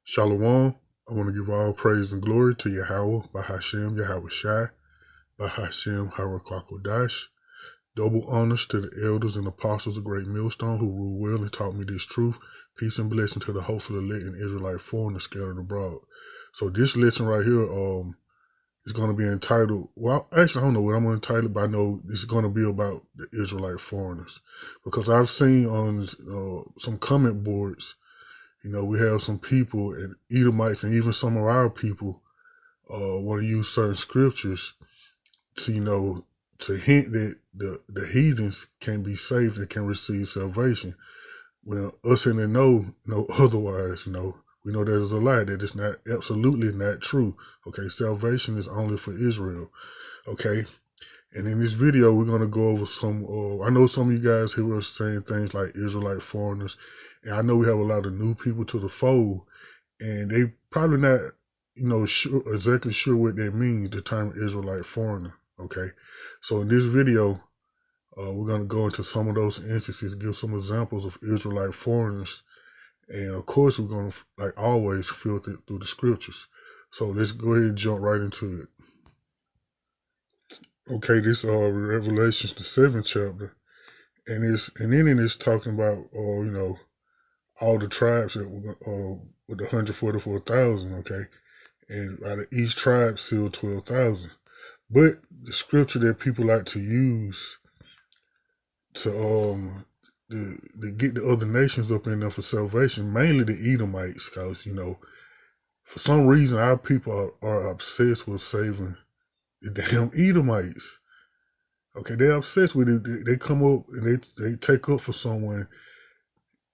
Shalom. I want to give all praise and glory to Yahweh, Bahashem, Yahweh Shai, Bahashem, Harakwakodash. Double honors to the elders and apostles of Great Millstone who rule well and taught me this truth. Peace and blessing to the hopeful elect and Israelite foreigners scattered abroad. So this lesson right here is going to be entitled, well, actually I don't know what I'm going to entitle it, but I know it's going to be about the Israelite foreigners. Because I've seen on some comment boards, we have some people and Edomites and even some of our people want to use certain scriptures to, to hint that the heathens can be saved and can receive salvation. Well, us in the know otherwise, we know that is a lie, that it's not absolutely not true. Okay, salvation is only for Israel. Okay. And in this video, we're going to go over some, I know some of you guys who are saying things like Israelite foreigners, and I know we have a lot of new people to the fold, and they probably not, exactly sure what that means, the term Israelite foreigner, okay? So in this video, we're going to go into some of those instances, give some examples of Israelite foreigners, and of course, we're going to, like always, filter through the scriptures. So let's go ahead and jump right into it. Okay, this Revelations, the 7th chapter, and it's talking about all the tribes that were with the 144,000. Okay, and out of each tribe sealed 12,000. But the scripture that people like to use to get the other nations up in there for salvation, mainly the Edomites, because for some reason our people are obsessed with saving the damn Edomites. Okay, they're obsessed with it. They come up and they take up for someone.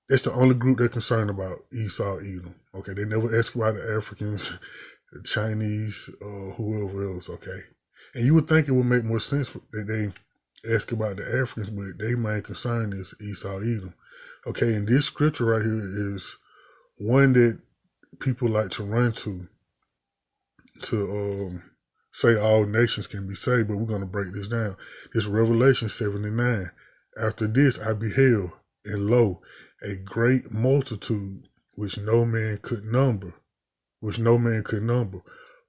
That's the only group they're concerned about, Esau, Edom. Okay, they never ask about the Africans, the Chinese, whoever else. Okay, and you would think it would make more sense that they ask about the Africans, but their main concern is Esau, Edom. Okay, and this scripture right here is one that people like to run to say all nations can be saved, but we're going to break this down. This Revelation 79. After this I beheld, and lo, a great multitude which no man could number,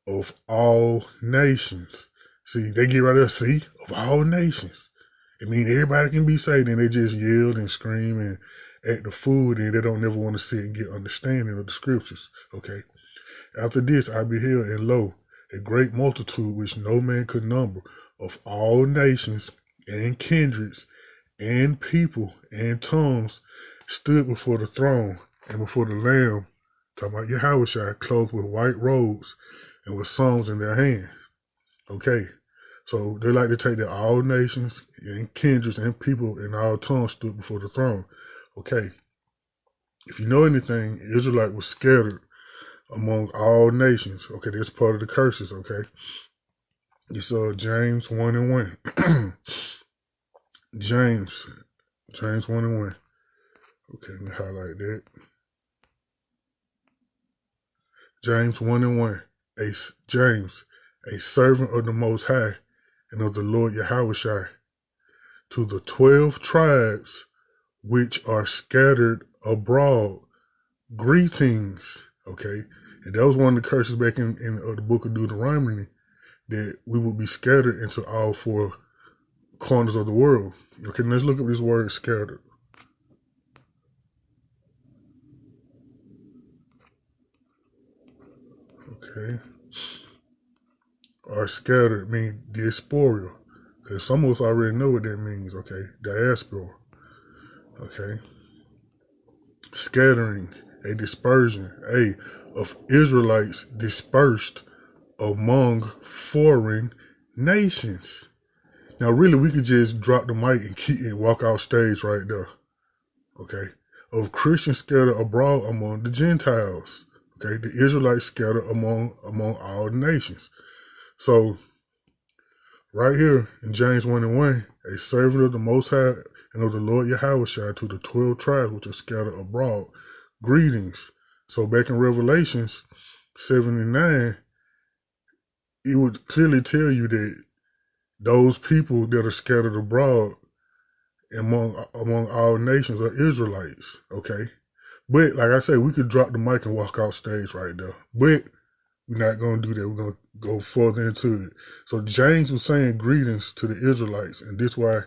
of all nations. See, they get right there, see, of all nations. It means everybody can be saved, and they just yell and scream and act the fool, and they don't never want to sit and get understanding of the scriptures. Okay. After this I beheld, and lo, a great multitude which no man could number, of all nations and kindreds and people and tongues, stood before the throne and before the Lamb, talking about Yahweh, clothed with white robes and with songs in their hand. Okay, so they like to take that all nations and kindreds and people and all tongues stood before the throne. Okay, if you know anything, Israelite was scattered among all nations. Okay, that's part of the curses. Okay, it's James 1 and 1. James 1 and 1. Okay, let me highlight that. James 1 and 1. James, a servant of the Most High and of the Lord Yahweh Shai, to the 12 tribes which are scattered abroad, greetings. Okay, and that was one of the curses back in the book of Deuteronomy, that we would be scattered into all four corners of the world. Okay, let's look at this word scattered. Okay, or scattered mean diaspora, because some of us already know what that means. Okay, diaspora. Okay, scattering, a dispersion, of Israelites dispersed among foreign nations. Now, really, we could just drop the mic and walk off stage right there. Okay, of Christians scattered abroad among the Gentiles. Okay, the Israelites scattered among all nations. So, right here in James 1 and 1, a servant of the Most High and of the Lord Yahweh to the 12 tribes which are scattered abroad, greetings. So back in Revelations 7 and 9, it would clearly tell you that those people that are scattered abroad among all nations are Israelites. Okay, But like I said, we could drop the mic and walk off stage right there. But we're not going to do that. We're going to go further into it. So James was saying greetings to the Israelites, and this why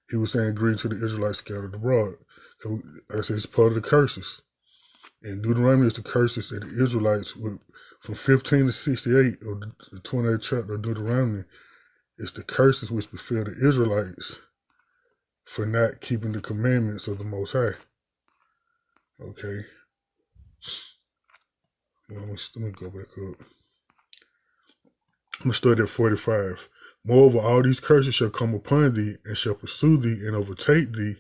he was saying greetings to the Israelites scattered abroad. Like I said, it's part of the curses. In Deuteronomy, it's the curses that the Israelites would, from 15 to 68 of the 28th chapter of Deuteronomy, it's the curses which befell the Israelites for not keeping the commandments of the Most High. Okay. Well, let me go back up. I'm going to start at 45. Moreover, all these curses shall come upon thee, and shall pursue thee, and overtake thee,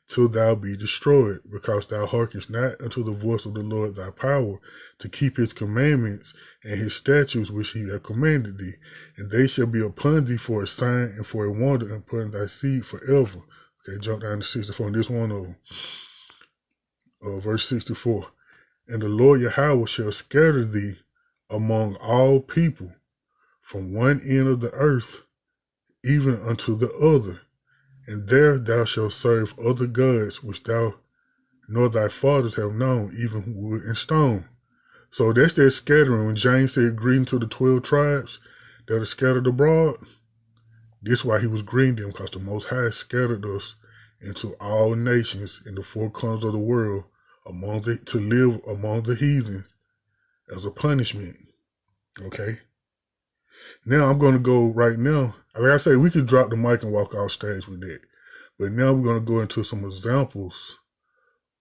till thou be destroyed, because thou hearkenest not unto the voice of the Lord thy power, to keep his commandments and his statutes which he hath commanded thee. And they shall be upon thee for a sign and for a wonder, and upon thy seed forever. Okay, jump down to 64, and this one of them. Verse 64. And the Lord Yahweh shall scatter thee among all people, from one end of the earth even unto the other, and there thou shalt serve other gods which thou nor thy fathers have known, even wood and stone. So that's that scattering. When James said greeting to the 12 tribes that are scattered abroad, this is why he was greeting them, because the Most High scattered us into all nations in the four corners of the world to live among the heathen as a punishment. Okay? Now I'm going to go right now. Like I say, we could drop the mic and walk off stage with that. But now we're going to go into some examples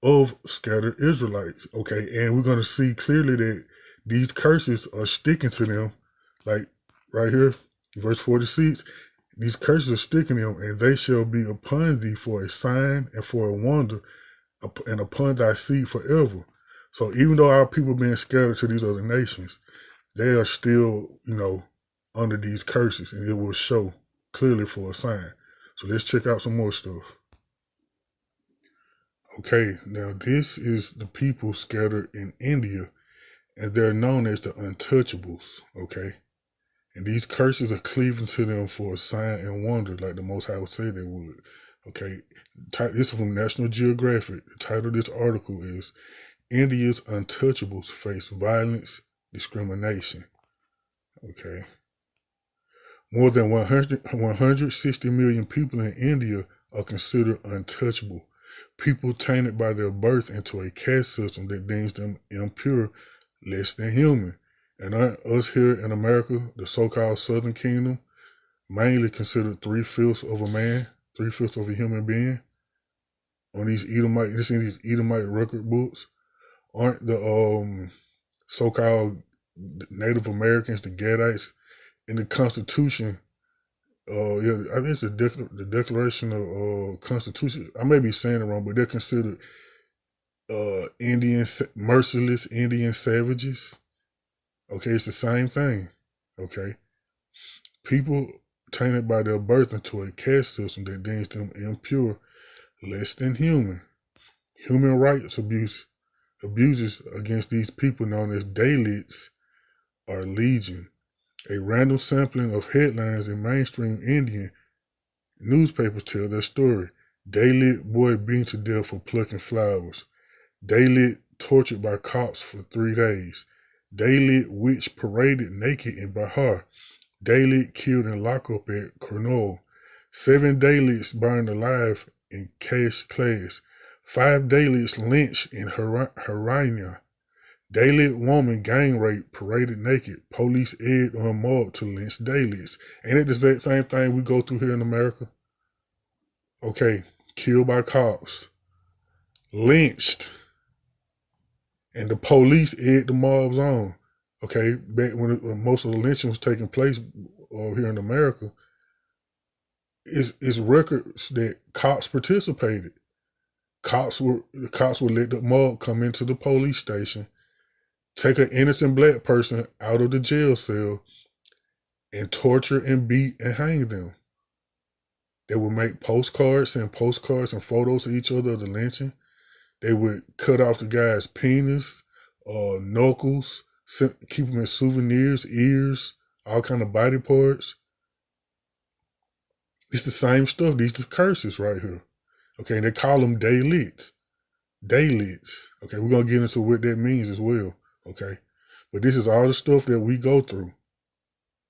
of scattered Israelites. Okay, and we're going to see clearly that these curses are sticking to them. Like right here, verse 46, these curses are sticking to them, and they shall be upon thee for a sign and for a wonder, and upon thy seed forever. So even though our people being scattered to these other nations, they are still, under these curses, and it will show clearly for a sign. So let's check out some more stuff. Okay, now this is the people scattered in India, and they're known as the untouchables, okay? And these curses are cleaving to them for a sign and wonder, like the Most High would say they would, okay? This is from National Geographic. The title of this article is India's Untouchables Face Violence, Discrimination, okay? More than 160 million people in India are considered untouchable, people tainted by their birth into a caste system that deems them impure, less than human. And us here in America, the so-called Southern Kingdom, mainly considered 3/5 of a man, 3/5 of a human being. On these Edomite, this in these Edomite record books, aren't the so-called Native Americans, the Gadites, in the Constitution? Yeah, I think it's the Declaration of Constitution. I may be saying it wrong, but they're considered merciless Indian savages. Okay, it's the same thing. Okay, people tainted by their birth into a caste system that deems them impure, less than human. Human rights abuses against these people known as Dalits are legion. A random sampling of headlines in mainstream Indian newspapers tell their story. Dalit boy beaten to death for plucking flowers. Dalit tortured by cops for 3 days. Dalit witch paraded naked in Bihar. Dalit killed in lockup at Kurnool. 7 Dalits burned alive in Cash class. 5 Dalits lynched in Haryana. Dalit woman gang rape, paraded naked. Police egged on mob to lynch Dalits. Ain't it the same thing we go through here in America? Okay, killed by cops, lynched, and the police egged the mobs on. Okay, back when most of the lynching was taking place here in America, it's records that cops participated. The cops would let the mob come into the police station, take an innocent black person out of the jail cell, and torture and beat and hang them. They would make postcards and photos of each other of the lynching. They would cut off the guy's penis, knuckles, keep them as souvenirs, ears, all kind of body parts. It's the same stuff. These are the curses right here. Okay, and they call them Dalits. Daylits. Okay, we're going to get into what that means as well. Okay, but this is all the stuff that we go through.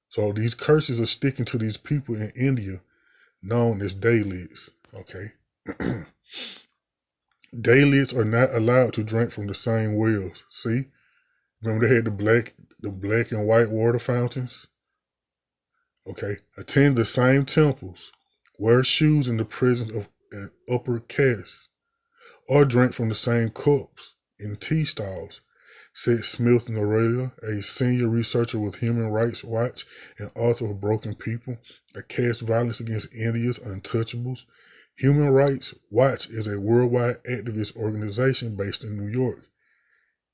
So these curses are sticking to these people in India known as Daylits. Okay. Daylits are not allowed to drink from the same wells. See? Remember they had the black and white water fountains? Okay. Attend the same temples. Wear shoes in the presence of an upper caste. Or drink from the same cups in tea stalls, said Smith Norella, a senior researcher with Human Rights Watch and author of Broken People, a caste violence against India's untouchables. Human Rights Watch is a worldwide activist organization based in New York.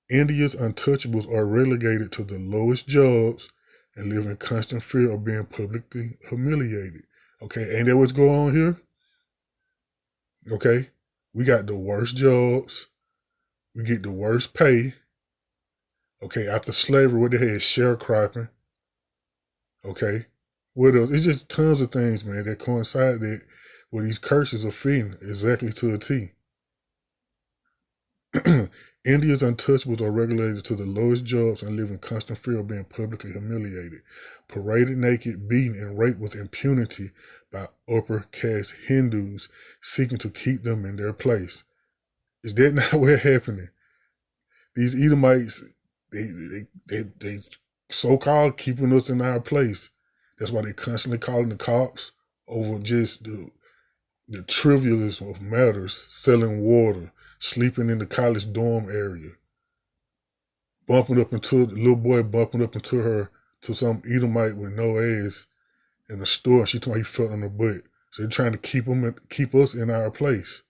India's untouchables are relegated to the lowest jobs and live in constant fear of being publicly humiliated. Okay, ain't that what's going on here? Okay, we got the worst jobs. We get the worst pay. Okay, after slavery, what they had sharecropping. Okay, what else? It's just tons of things, man, that coincide that where these curses are fitting exactly to a T. India's untouchables are regulated to the lowest jobs and live in constant fear of being publicly humiliated, paraded naked, beaten, and raped with impunity by upper caste Hindus seeking to keep them in their place. Is that not what's happening? These Edomites, they so-called keeping us in our place. That's why they constantly calling the cops over just the trivialist of matters, selling water, sleeping in the college dorm area, bumping up into the little boy bumping up into her to some Edomite with no ass in the store, and she told me he felt on her butt. So they're trying to keep us in our place.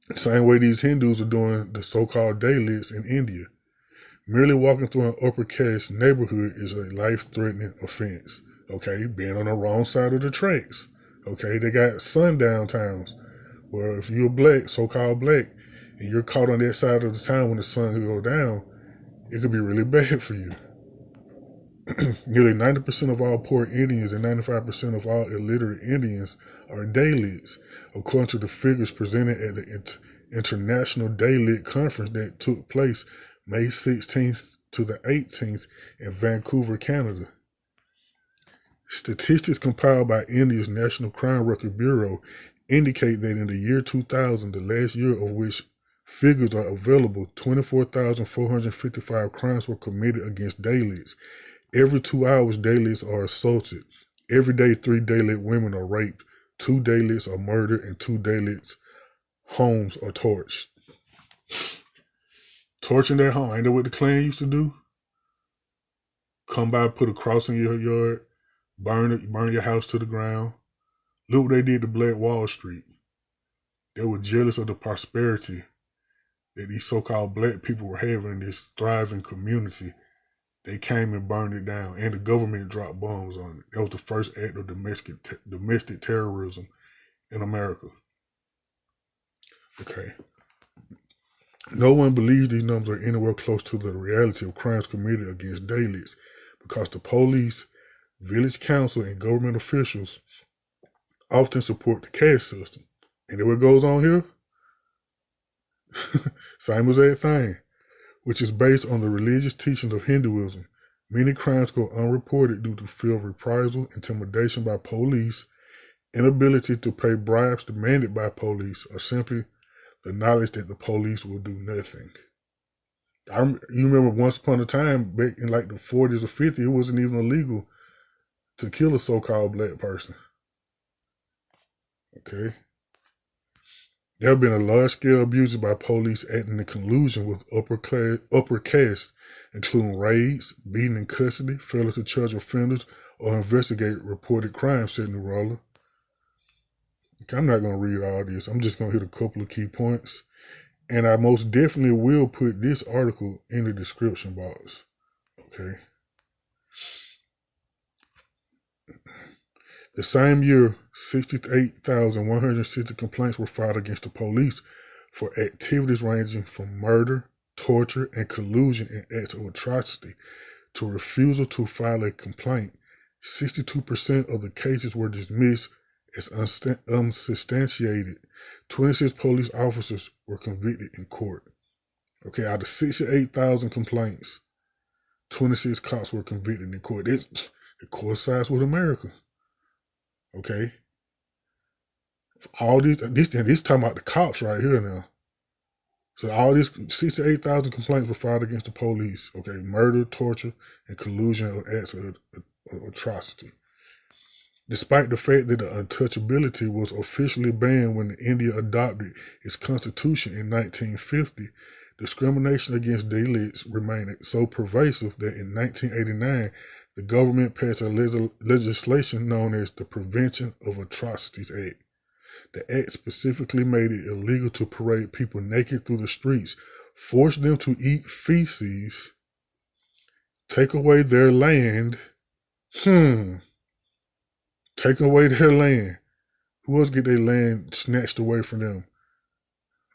The same way these Hindus are doing the so-called Dalits in India. Merely walking through an upper caste neighborhood is a life-threatening offense. Okay, being on the wrong side of the tracks. Okay, they got sundown towns where if you're black, so-called black, and you're caught on that side of the town when the sun go down, it could be really bad for you. Nearly 90% of all poor Indians and 95% of all illiterate Indians are Dalits, according to the figures presented at the International Dalit Conference that took place May 16th to the 18th in Vancouver, Canada. Statistics compiled by India's National Crime Record Bureau indicate that in the year 2000, the last year of which figures are available, 24,455 crimes were committed against Dalits. Every 2 hours, Dalits are assaulted. Every day, 3 Dalit women are raped. 2 Dalits are murdered, and 2 Dalits' homes are torched. Torching their home, ain't that what the Klan used to do? Come by, put a cross in your yard, burn your house to the ground. Look what they did to Black Wall Street. They were jealous of the prosperity that these so-called black people were having in this thriving community. They came and burned it down, and the government dropped bombs on it. That was the first act of domestic terrorism in America. Okay. No one believes these numbers are anywhere close to the reality of crimes committed against Dalits because the police, village council, and government officials often support the caste system. And what goes on here? Same as that thing, which is based on the religious teachings of Hinduism. Many crimes go unreported due to fear of reprisal, intimidation by police, inability to pay bribes demanded by police, or simply the knowledge that the police will do nothing. You remember once upon a time, back in like the 40s or 50s, it wasn't even illegal to kill a so-called black person. Okay? There have been a large-scale abuses by police acting in collusion with upper caste, including raids, beating in custody, failure to charge offenders, or investigate reported crimes, said Nurullah. Okay, I'm not going to read all this. I'm just going to hit a couple of key points. And I most definitely will put this article in the description box. Okay. The same year, 68,160 complaints were filed against the police for activities ranging from murder, torture, and collusion in acts of atrocity to refusal to file a complaint. 62% of the cases were dismissed as unsubstantiated, 26 police officers were convicted in court. Okay, out of 68,000 complaints, 26 cops were convicted in court. It coincides with America. Okay, all this talking about the cops right here now. So all these 68,000 complaints were filed against the police. Okay, murder, torture, and collusion or acts of atrocity. Despite the fact that the untouchability was officially banned when India adopted its constitution in 1950, discrimination against Dalits remained so pervasive that in 1989, the government passed a legislation known as the Prevention of Atrocities Act. The act specifically made it illegal to parade people naked through the streets, force them to eat feces, take away their land. Take away their land. Who else get their land snatched away from them?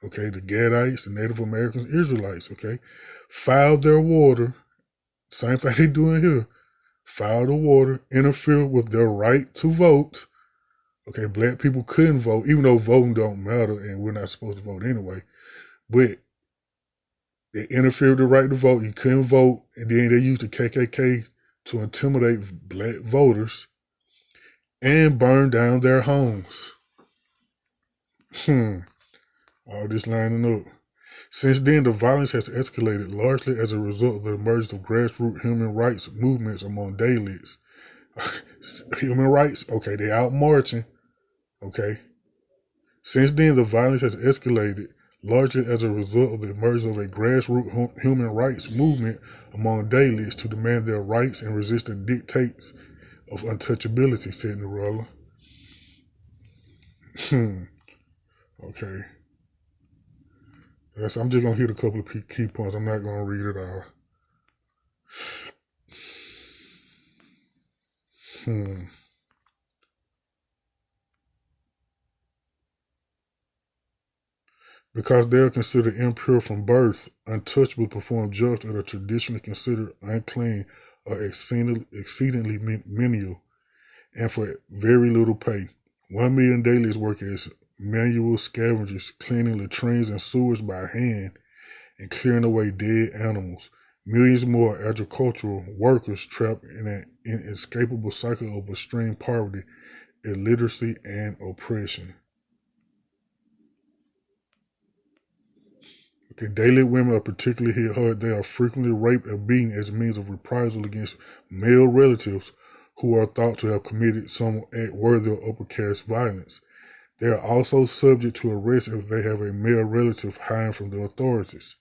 Okay, the Gadites, the Native Americans, Israelites, okay? Foul their water. Same thing they doing here. Foul the water, interfere with their right to vote. Okay, black people couldn't vote, even though voting don't matter and we're not supposed to vote anyway. But they interfered with the right to vote. You couldn't vote, and then they used the KKK to intimidate black voters and burn down their homes. All this lining up. Since then, the violence has escalated largely as a result of the emergence of grassroots human rights movements among Dalits. Human rights, okay, they out marching, okay. Since then, the violence has escalated largely as a result of the emergence of a grassroots human rights movement among Dalits to demand their rights and resist the dictates of untouchability, said Narella. Okay. I'm just going to hit a couple of key points. I'm not going to read it all. Because they are considered impure from birth, untouchable perform jobs that are traditionally considered unclean or exceedingly menial, and for very little pay. 1 million Dalits work as manual scavengers, cleaning latrines and sewers by hand and clearing away dead animals. Millions more agricultural workers trapped in an inescapable cycle of extreme poverty, illiteracy, and oppression. Okay, Dalit women are particularly hit hard. They are frequently raped or beaten as a means of reprisal against male relatives who are thought to have committed some act worthy of upper caste violence. They are also subject to arrest if they have a male relative hiding from the authorities.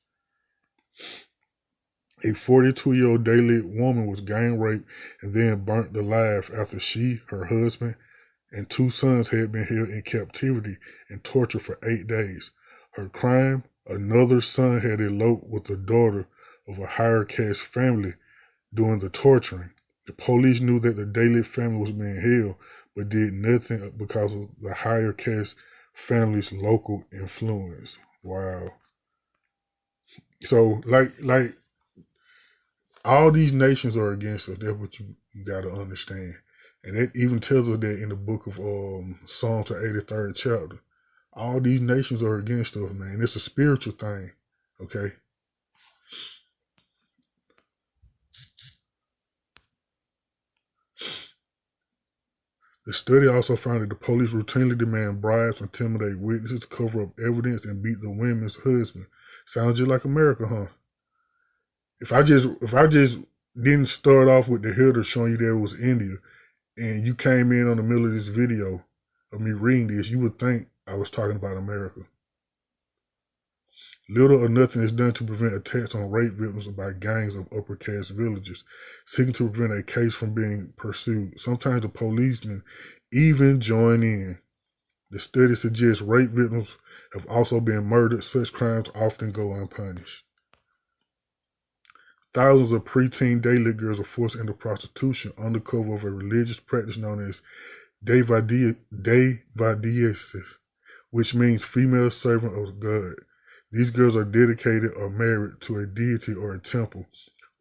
A 42-year-old Dalit woman was gang raped and then burnt alive after she, her husband, and 2 sons had been held in captivity and tortured for 8 days. Her crime: another son had eloped with the daughter of a higher caste family during the torturing. The police knew that the Dalit family was being held, but did nothing because of the higher caste family's local influence. Wow. So, like all these nations are against us. That's what you got to understand. And that even tells us that in the book of Psalms, the 83rd chapter. All these nations are against us, man. It's a spiritual thing, okay? The study also found that the police routinely demand bribes, intimidate witnesses, cover up evidence, and beat the women's husband. Sounds just like America, huh? If I just didn't start off with the header showing you that it was India, and you came in on the middle of this video of me reading this, you would think I was talking about America. Little or nothing is done to prevent attacks on rape victims by gangs of upper caste villagers, seeking to prevent a case from being pursued. Sometimes the policemen even join in. The study suggests rape victims have also been murdered. Such crimes often go unpunished. Thousands of preteen Dalit girls are forced into prostitution under cover of a religious practice known as Devadiyesis, which means female servant of God. These girls are dedicated or married to a deity or a temple.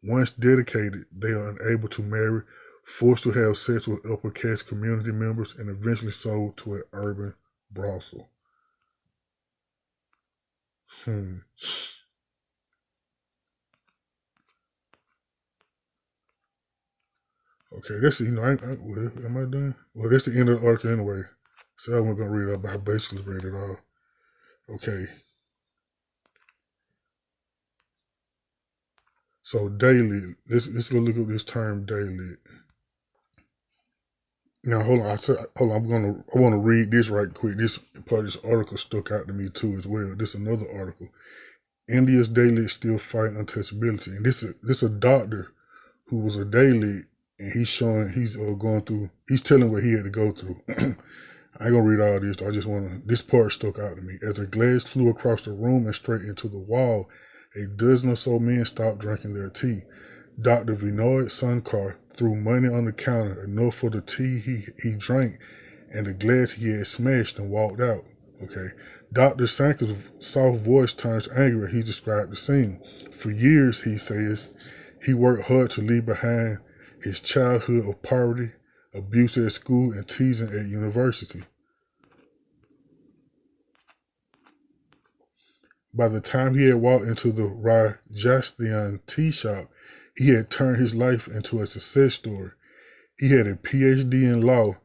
Once dedicated, they are unable to marry, forced to have sex with upper caste community members, and eventually sold to an urban brothel. Hmm. Okay, that's am I done? Well, that's the end of the article anyway. So I wasn't gonna read it up, but I basically read it all. Okay, so daily. Let's go look up this term daily. Now hold on, hold on. I want to read this right quick. This part of this article stuck out to me too as well. This is another article. India's daily still fight untouchability, and this a doctor who was a daily, and he's going through. He's telling what he had to go through. I ain't gonna read all this. I just wanna. This part stuck out to me. As a glass flew across the room and straight into the wall, a dozen or so men stopped drinking their tea. Dr. Vinod Sankar threw money on the counter, enough for the tea he drank and the glass he had smashed, and walked out. Okay. Dr. Sankar's soft voice turns angry. He described the scene. For years, he says, he worked hard to leave behind his childhood of poverty, abuse at school, and teasing at university. By the time he had walked into the Rajasthan tea shop, he had turned his life into a success story. He had a PhD in law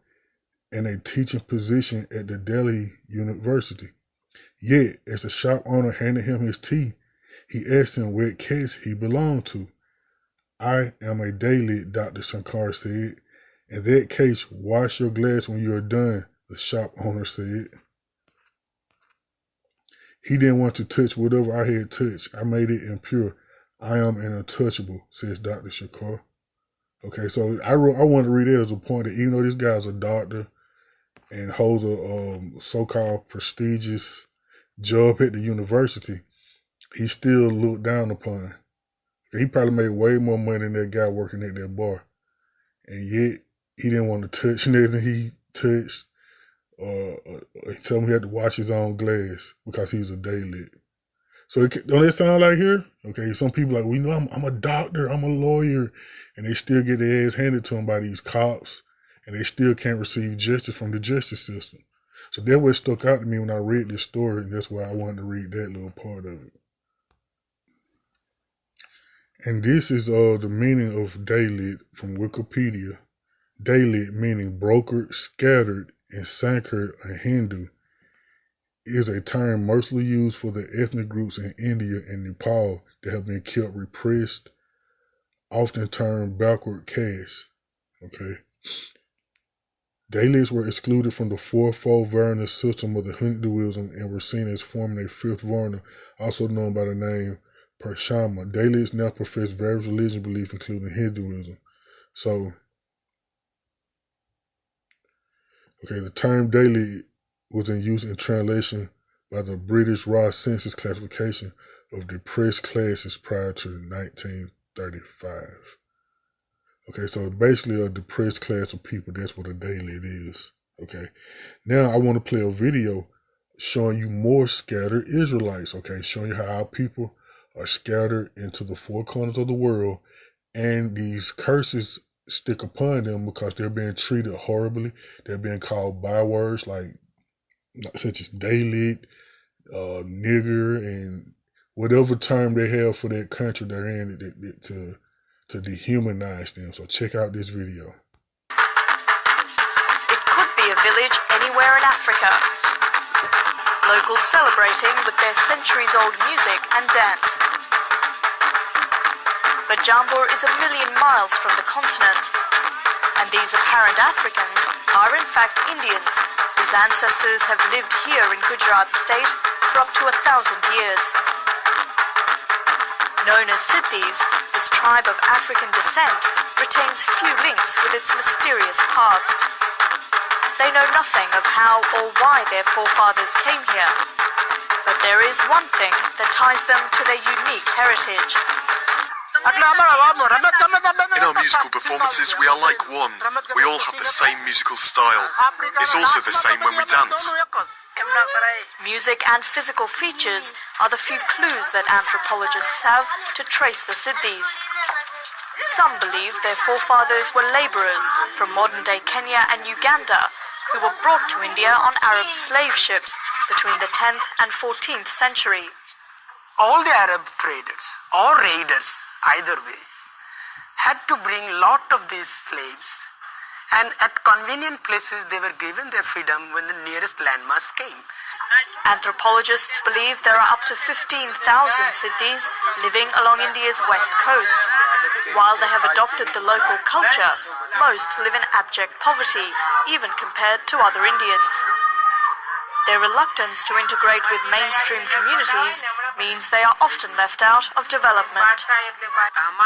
and a teaching position at the Delhi University. Yet, as the shop owner handed him his tea, he asked him what caste he belonged to. I am a daily, Dr. Shankar said. In that case, wash your glass when you are done, the shop owner said. He didn't want to touch whatever I had touched. I made it impure. I am an untouchable, says Dr. Shankar. Okay, so I wanted to read it as a point that even though this guy's a doctor and holds a so-called prestigious job at the university, he's still looked down upon. He probably made way more money than that guy working at that bar. And yet, he didn't want to touch nothing he touched. He told him he had to wash his own glass because he's a daily. So don't that sound like here? Okay, some people like, well, you know, I'm a doctor, I'm a lawyer, and they still get their ass handed to them by these cops, and they still can't receive justice from the justice system. So that what stuck out to me when I read this story, and that's why I wanted to read that little part of it. And this is the meaning of Dalit from Wikipedia. Dalit meaning brokered, scattered, and Sankar, a Hindu, is a term mostly used for the ethnic groups in India and Nepal that have been kept repressed, often termed backward caste. Okay. Dalits were excluded from the fourfold Varna system of the Hinduism and were seen as forming a fifth Varna, also known by the name Parshama. Dalits now profess various religious beliefs, including Hinduism. So, okay, the term Dalit was in use in translation by the British Raw Census classification of depressed classes prior to 1935. Okay, so basically a depressed class of people, that's what a Dalit is. Okay, now I want to play a video showing you more scattered Israelites, okay, showing you how our people are scattered into the four corners of the world, and these curses stick upon them because they're being treated horribly. They're being called bywords like such as Dalit, nigger, and whatever term they have for that country they're in to dehumanize them. So check out this video. It could be a village anywhere in Africa. Locals celebrating with their centuries-old music and dance. But Jambur is a million miles from the continent, and these apparent Africans are in fact Indians whose ancestors have lived here in Gujarat state for up to 1,000 years. Known as Siddhis, this tribe of African descent retains few links with its mysterious past. They know nothing of how or why their forefathers came here, but there is one thing that ties them to their unique heritage. In our musical performances, we are like one. We all have the same musical style. It's also the same when we dance. Music and physical features are the few clues that anthropologists have to trace the Siddhis. Some believe their forefathers were laborers from modern-day Kenya and Uganda who were brought to India on Arab slave ships between the 10th and 14th century. all the Arab traders or raiders, either way, had to bring lot of these slaves, and at convenient places they were given their freedom when the nearest landmass came. Anthropologists believe there are up to 15,000 Siddhis living along India's west coast. While they have adopted the local culture, most live in abject poverty, even compared to other Indians. Their reluctance to integrate with mainstream communities means they are often left out of development.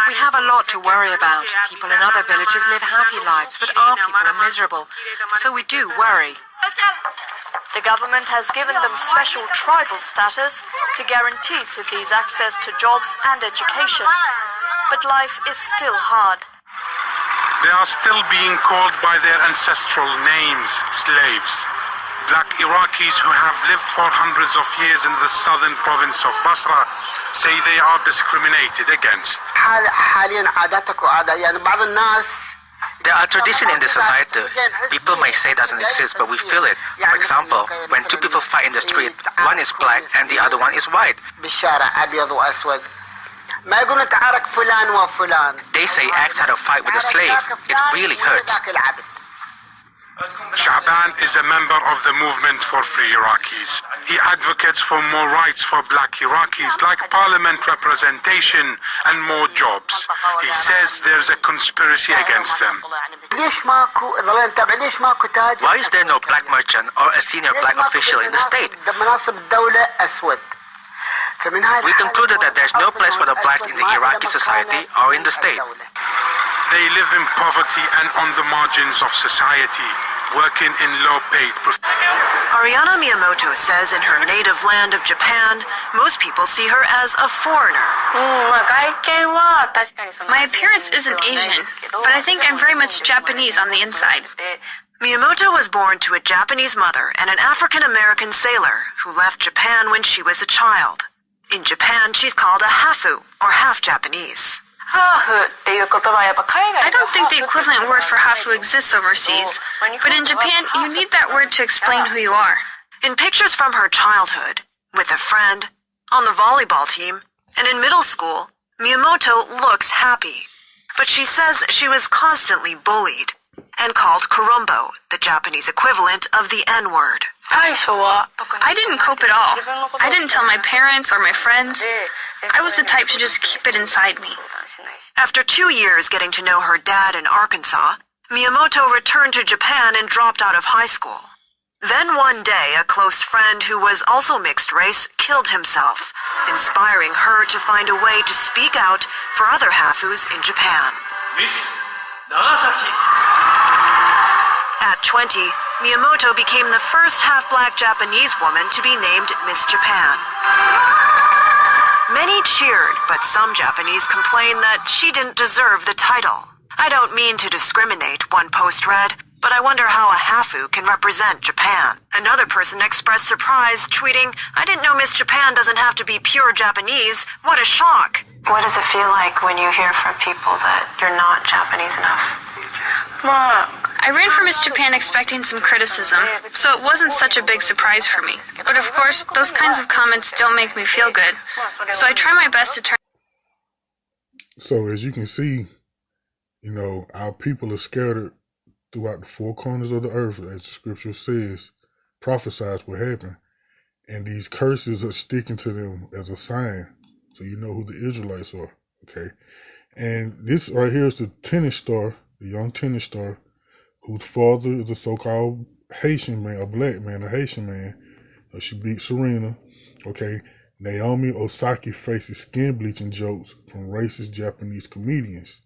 We have a lot to worry about. People in other villages live happy lives, but our people are miserable. So we do worry. The government has given them special tribal status to guarantee Siddhis access to jobs and education. But life is still hard. They are still being called by their ancestral names, slaves. Black Iraqis who have lived for hundreds of years in the southern province of Basra say they are discriminated against. There are traditions in this society. People may say it doesn't exist, but we feel it. For example, when two people fight in the street, one is black and the other one is white. They say X had a fight with a slave. It really hurts. Sha'ban is a member of the movement for free Iraqis. He advocates for more rights for black Iraqis, like parliament representation and more jobs. He says there's a conspiracy against them. Why is there no black merchant or a senior black official in the state? We concluded that there's no place for the black in the Iraqi society or in the state. They live in poverty and on the margins of society, working in low-paid professions. Ariana Miyamoto says in her native land of Japan, most people see her as a foreigner. My appearance isn't Asian, but I think I'm very much Japanese on the inside. Miyamoto was born to a Japanese mother and an African-American sailor who left Japan when she was a child. In Japan, she's called a hafu, or half-Japanese. I don't think the equivalent word for hafu exists overseas, but in Japan, you need that word to explain who you are. In pictures from her childhood, with a friend, on the volleyball team, and in middle school, Miyamoto looks happy. But she says she was constantly bullied and called kurumbo, the Japanese equivalent of the N-word. I didn't cope at all. I didn't tell my parents or my friends. I was the type to just keep it inside me. After 2 years getting to know her dad in Arkansas, Miyamoto returned to Japan and dropped out of high school. Then one day, a close friend who was also mixed race killed himself, inspiring her to find a way to speak out for other hafus in Japan. At 20, Miyamoto became the first half-black Japanese woman to be named Miss Japan. Many cheered, but some Japanese complained that she didn't deserve the title. I don't mean to discriminate, one post read, but I wonder how a hafu can represent Japan. Another person expressed surprise, tweeting, I didn't know Miss Japan doesn't have to be pure Japanese. What a shock. What does it feel like when you hear from people that you're not Japanese enough? I ran for Miss Japan expecting some criticism, so it wasn't such a big surprise for me. But of course, those kinds of comments don't make me feel good, so I try my best to turn... So as you can see, our people are scattered throughout the four corners of the earth, as the scripture says, prophesies what happened. And these curses are sticking to them as a sign, so you know who the Israelites are, okay? And this right here is the tennis star, the young tennis star, whose father is a so-called Haitian man, a black man, a Haitian man. She beat Serena, okay? Naomi Osaka faces skin bleaching jokes from racist Japanese comedians.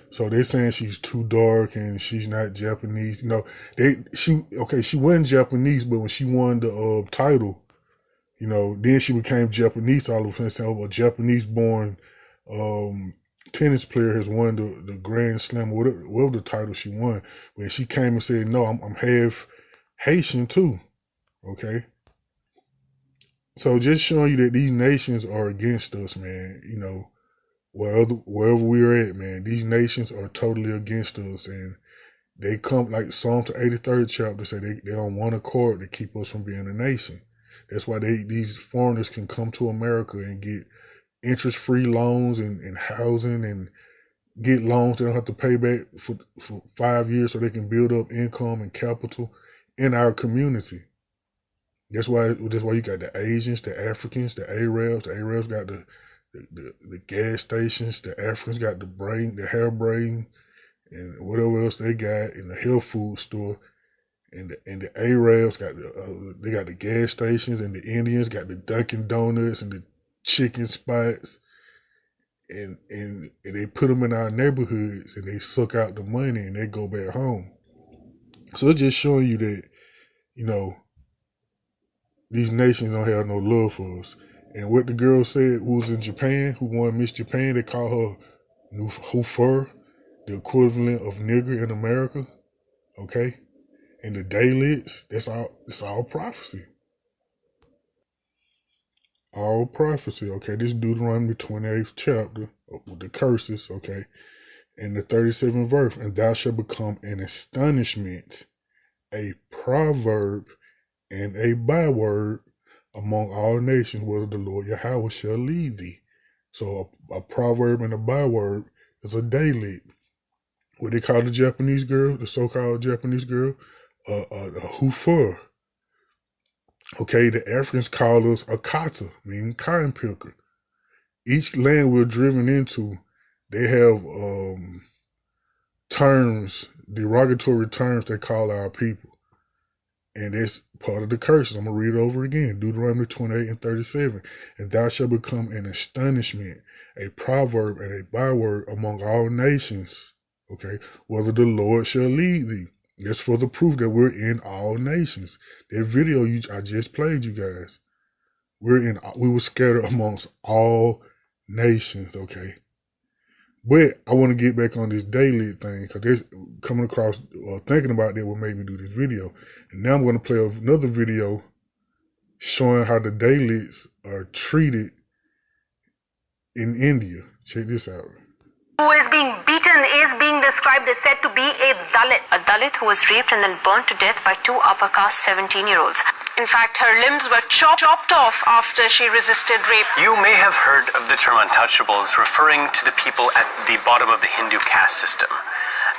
So they're saying she's too dark and she's not Japanese. She wasn't Japanese, but when she won the title, then she became Japanese all of a sudden, saying, a Japanese-born tennis player has won the Grand Slam, or whatever the title she won. When she came and said, no, I'm half Haitian too, okay? So just showing you that these nations are against us, man, wherever we're at, man, these nations are totally against us, and they come, like Psalm 83rd chapter say, they don't want a accord to keep us from being a nation. That's why these foreigners can come to America and get interest-free loans and housing and get loans they don't have to pay back for 5 years so they can build up income and capital in our community. That's why you got the Asians, the Africans, the Arabs. The Arabs got the gas stations. The Africans got the hair braiding, and whatever else they got in the health food store. And the Arabs got they got the gas stations, and the Indians got the Dunkin' Donuts and the chicken spots. And they put them in our neighborhoods, and they suck out the money, and they go back home. So it's just showing you that, these nations don't have no love for us. And what the girl said, who was in Japan, who won Miss Japan, they call her Hufur, the equivalent of nigger in America. Okay? And the Dalits, it's all prophecy. All prophecy, okay? This Deuteronomy 28th chapter, with the curses, okay? And the 37th verse, and thou shalt become an astonishment, a proverb, and a byword among all nations, whether the Lord Yahweh shall lead thee. So a proverb and a byword is a Dalit. What they call the Japanese girl, the so-called Japanese girl, a hufur. Okay, the Africans call us a kata, meaning cotton picker. Each land we're driven into, they have terms, derogatory terms they call our people. And that's part of the curses. I'm going to read it over again. Deuteronomy 28 and 37. And thou shalt become an astonishment, a proverb, and a byword among all nations. Okay, whether the Lord shall lead thee. That's for the proof that we're in all nations. That video I just played you guys. We were scattered amongst all nations, okay? But I want to get back on this daily thing, because this coming across, thinking about that what made me do this video. And now I'm going to play another video showing how the Dalits are treated in India. Check this out. Who is being beaten is being described as said to be a Dalit. A Dalit who was raped and then burnt to death by two upper caste 17-year-olds. In fact, her limbs were chopped off after she resisted rape. You may have heard of the term untouchables, referring to the people at the bottom of the Hindu caste system.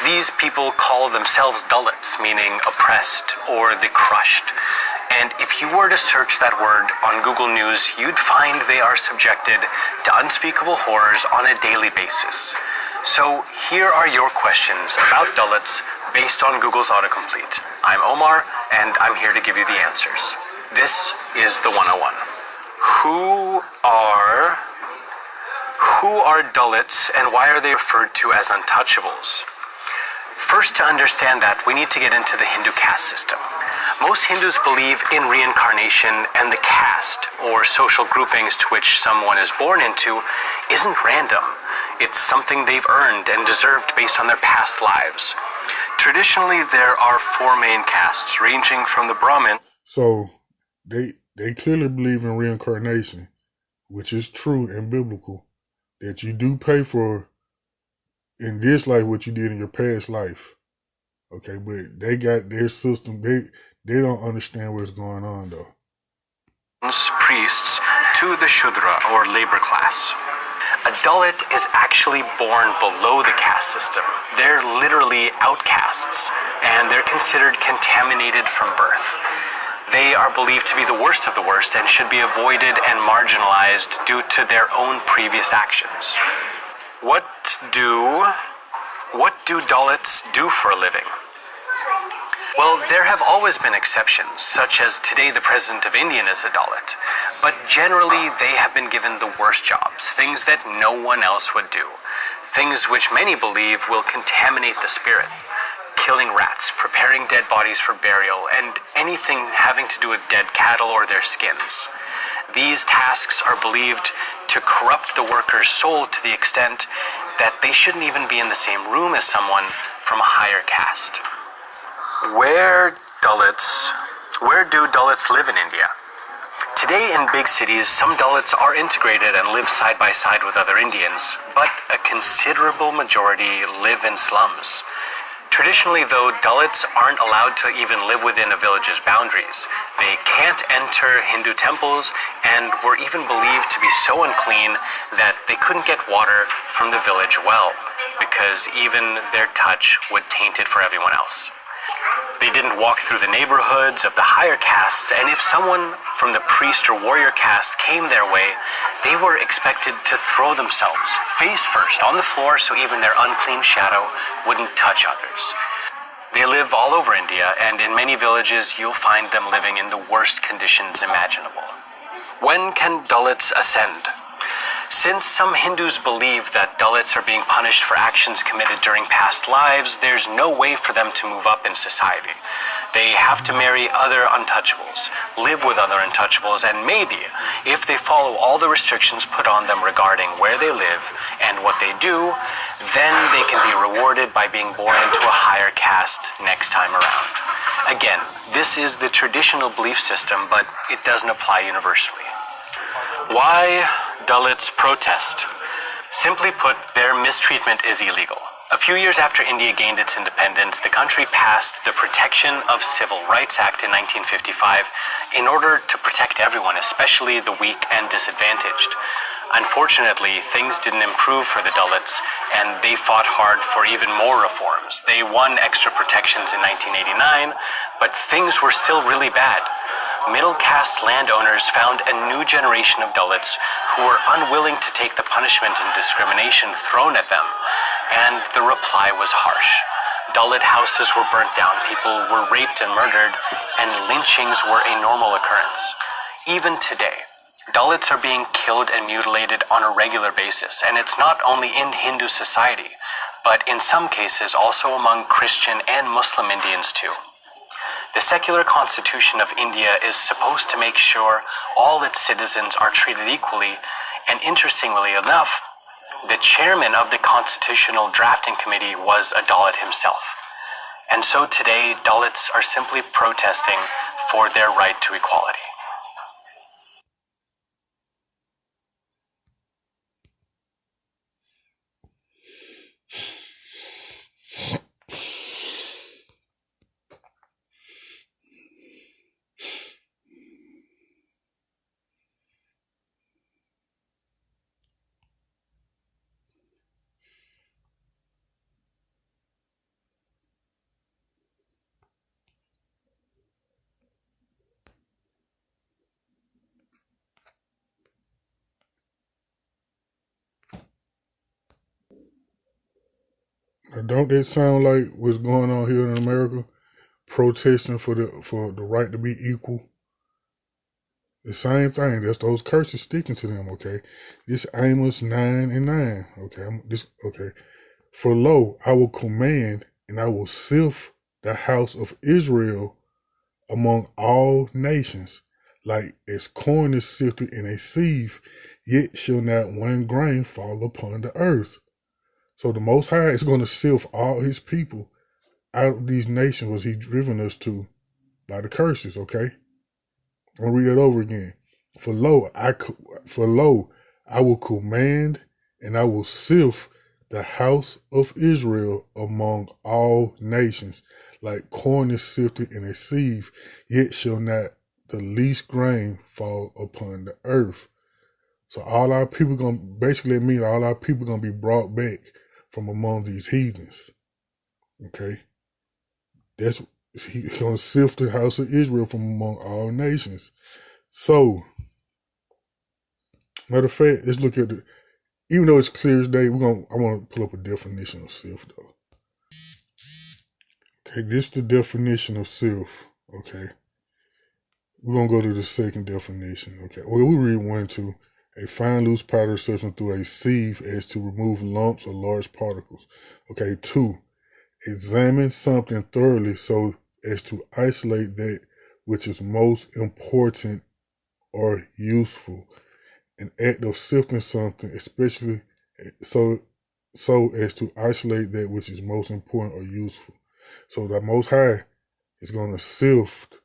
These people call themselves Dalits, meaning oppressed or the crushed. And if you were to search that word on Google News, you'd find they are subjected to unspeakable horrors on a daily basis. So here are your questions about Dalits based on Google's autocomplete. I'm Omar, and I'm here to give you the answers. This is the 101. Who are Dalits, and why are they referred to as untouchables? First, to understand that, we need to get into the Hindu caste system. Most Hindus believe in reincarnation, and the caste, or social groupings to which someone is born into, isn't random. It's something they've earned and deserved based on their past lives. Traditionally, there are four main castes, ranging from the Brahmin. So, they clearly believe in reincarnation, which is true and biblical, that you do pay for in this life what you did in your past life. Okay, but they got their system, they don't understand what's going on though. Priests to the Shudra, or labor class. A Dalit is actually born below the caste system. They're literally outcasts, and they're considered contaminated from birth. They are believed to be the worst of the worst and should be avoided and marginalized due to their own previous actions. What do Dalits do for a living? Well, there have always been exceptions, such as today the President of India is a Dalit. But generally, they have been given the worst jobs, things that no one else would do. Things which many believe will contaminate the spirit. Killing rats, preparing dead bodies for burial, and anything having to do with dead cattle or their skins. These tasks are believed to corrupt the worker's soul to the extent that they shouldn't even be in the same room as someone from a higher caste. Where do Dalits live in India? Today in big cities, some Dalits are integrated and live side by side with other Indians, but a considerable majority live in slums. Traditionally, though, Dalits aren't allowed to even live within a village's boundaries. They can't enter Hindu temples and were even believed to be so unclean that they couldn't get water from the village well, because even their touch would taint it for everyone else. They didn't walk through the neighborhoods of the higher castes, and if someone from the priest or warrior caste came their way, they were expected to throw themselves face first on the floor so even their unclean shadow wouldn't touch others. They live all over India, and in many villages you'll find them living in the worst conditions imaginable. When can Dalits ascend? Since some Hindus believe that Dalits are being punished for actions committed during past lives, there's no way for them to move up in society. They have to marry other untouchables, live with other untouchables, and maybe, if they follow all the restrictions put on them regarding where they live and what they do, then they can be rewarded by being born into a higher caste next time around. Again, this is the traditional belief system, but it doesn't apply universally. Why Dalits protest? Simply put, their mistreatment is illegal. A few years after India gained its independence, the country passed the Protection of Civil Rights Act in 1955 in order to protect everyone, especially the weak and disadvantaged. Unfortunately, things didn't improve for the Dalits, and they fought hard for even more reforms. They won extra protections in 1989, but things were still really bad. Middle caste landowners found a new generation of Dalits who were unwilling to take the punishment and discrimination thrown at them, and the reply was harsh. Dalit houses were burnt down, people were raped and murdered, and lynchings were a normal occurrence. Even today, Dalits are being killed and mutilated on a regular basis, and it's not only in Hindu society, but in some cases also among Christian and Muslim Indians too. The secular constitution of India is supposed to make sure all its citizens are treated equally, and interestingly enough, the chairman of the constitutional drafting committee was a Dalit himself. And so today, Dalits are simply protesting for their right to equality. Now, don't that sound like what's going on here in America? Protesting for the right to be equal. The same thing. That's those curses sticking to them. Okay, this Amos 9:9. Okay, for lo, I will command and I will sift the house of Israel among all nations, like as corn is sifted in a sieve, yet shall not one grain fall upon the earth. So the Most High is going to sift all his people out of these nations was he driven us to by the curses, okay? I'm going to read that over again. For lo, I will command and I will sift the house of Israel among all nations, like corn is sifted in a sieve, yet shall not the least grain fall upon the earth. So all our people going to, basically mean all our people going to be brought back from among these heathens. Okay? He's going to sift the house of Israel from among all nations. So, matter of fact, let's look at even though it's clear as day, I want to pull up a definition of sift though. Okay, this is the definition of sift. Okay. We're going to go to the second definition. Okay. Well, we read 1, 2. A fine loose powder substance through a sieve as to remove lumps or large particles. Okay, 2. Examine something thoroughly so as to isolate that which is most important or useful. An act of sifting something, especially so as to isolate that which is most important or useful. So the Most High is going to sift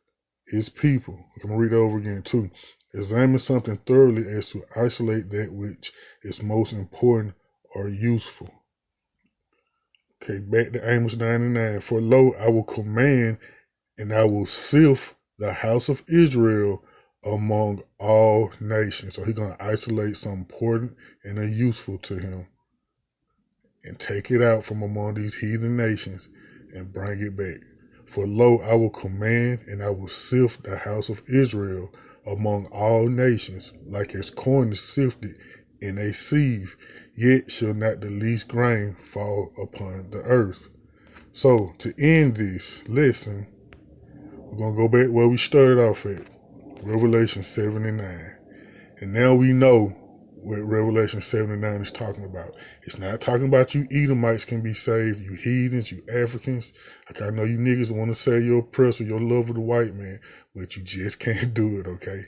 his people. I'm going to read it over again too. Examine something thoroughly as to isolate that which is most important or useful. Okay, back to Amos 9:9. For lo, I will command and I will sift the house of Israel among all nations. So he's going to isolate something important and useful to him and take it out from among these heathen nations and bring it back. For lo, I will command and I will sift the house of Israel among all nations, like as corn is sifted in a sieve, yet shall not the least grain fall upon the earth. So, to end this lesson, we're going to go back where we started off at, Revelation 7 and 9. And now we know what Revelation 7 and 9 is talking about. It's not talking about you Edomites can be saved, you heathens, you Africans. Like I know you niggas want to say your oppressor, your love of the white man, but you just can't do it, okay?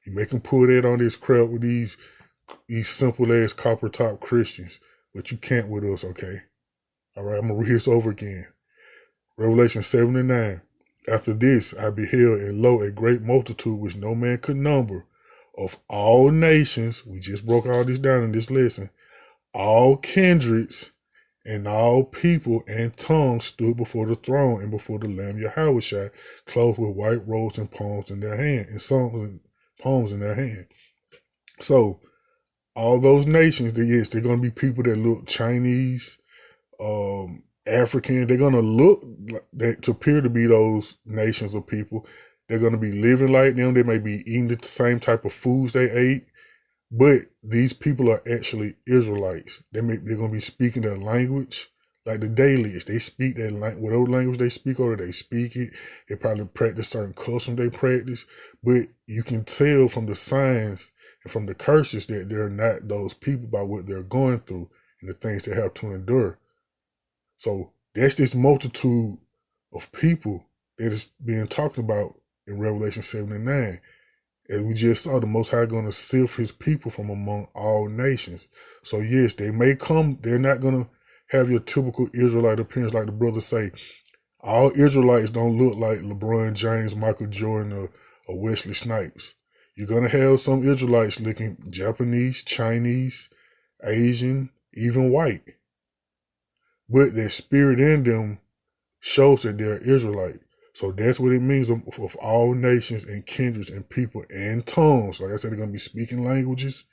You make them pull that on this crap with these simple ass copper top Christians, but you can't with us, okay? All right, I'm going to read this over again. Revelation 7 and 9. After this I beheld, and lo, a great multitude which no man could number, of all nations, we just broke all this down in this lesson, all kindreds and all people and tongues stood before the throne and before the Lamb Yahushua, clothed with white robes and palms in their hand, and songs and palms in their hand. So, all those nations, yes, they're going to be people that look Chinese, African. They're going to look like that to appear to be those nations of people. They're going to be living like them. They may be eating the same type of foods they ate, but these people are actually Israelites. They're going to be speaking their language, like the Dailies. They speak that whatever language they speak, or they speak it. They probably practice certain customs they practice, but you can tell from the signs and from the curses that they're not those people by what they're going through and the things they have to endure. So that's this multitude of people that is being talked about in Revelation 7 and 9. As we just saw, the Most High going to sift his people from among all nations. So yes, they may come, they're not going to have your typical Israelite appearance like the brothers say. All Israelites don't look like LeBron James, Michael Jordan, or Wesley Snipes. You're going to have some Israelites looking Japanese, Chinese, Asian, even white. But their spirit in them shows that they're Israelite. So that's what it means of all nations and kindreds and people and tongues. Like I said, they're going to be speaking languages.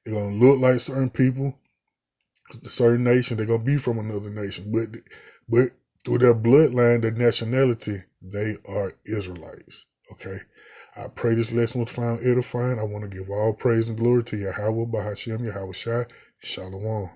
They're going to look like certain people, certain nation. They're going to be from another nation. But through their bloodline, their nationality, they are Israelites. Okay? I pray this lesson was found edifying. I want to give all praise and glory to Yahweh, Bahashem, Yahweh Shai, Shalom.